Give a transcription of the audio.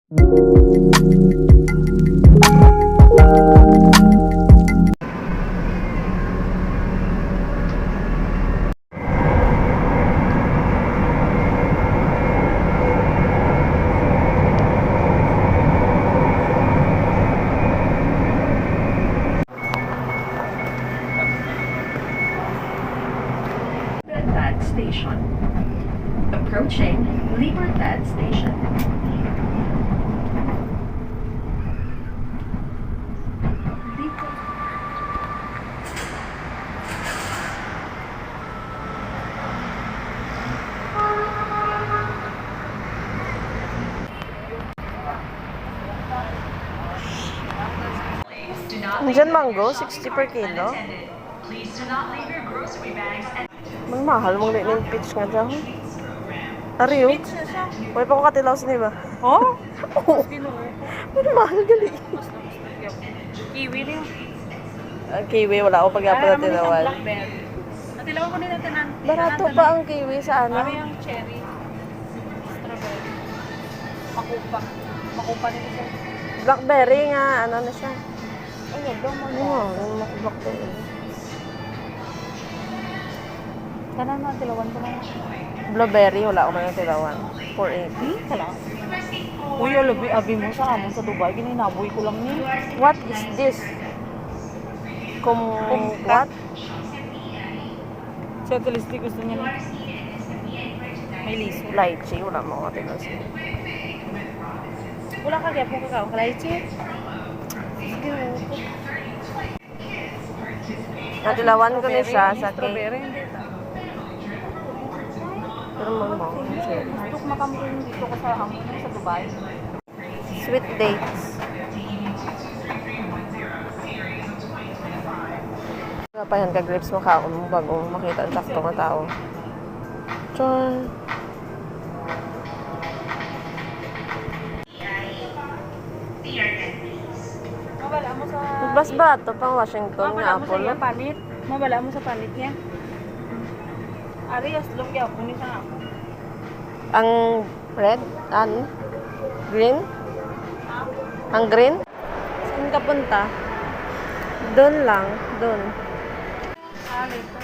Libertad Station. Approaching Libertad Station. Diyan mango, 60 per kilo. Mang mahal mong din peach nga dyan. Ariyo? Wala pa ko katilaw sa niba. Oh? Oo. Pero mahal gali. Kiwi rin. Ang kiwi, wala ako pag-apa na tilawan. Blackberry. Natilawan ko din natin ang Barato pa ang kiwi sa ano? Kami ang cherry. Strawberry. Makupa. Makupa nito siya. Blackberry nga, ano na siya. Ay, wag daw mo. Oo, blackberry. Kanan na, tilawan ko na. Blueberry, wala ako man tilawan. 480. Kala. Uy, abi mo sa amon sa Dubai. Gininaboy ko lang ni. What is this? What? Si Ate Listy gusto niya na. May liso. Lychee, wala mo ako tilawan siya. Wala ka kaya po kakao. Kalaichi. Natilawan ko na siya sa cake. Strawberry, hindi ta. Pero mo, cherry. Gusto ko makamurin dito ko sa hamon sa Dubai. Sweet dates. Napayan ka grapes mo kaon mo bago makita ang sakto nga tao. Char. Mabala mo sa... Bas ba ito pang Washington nga Mabala mo sa iya apple? panit. Mabala mo sa panit niya. Ari, aslong yaw. Kunin sa ako. Ang red? Ano? Green? Ang green? Saan ka punta? Doon lang. Doon. Ali ko.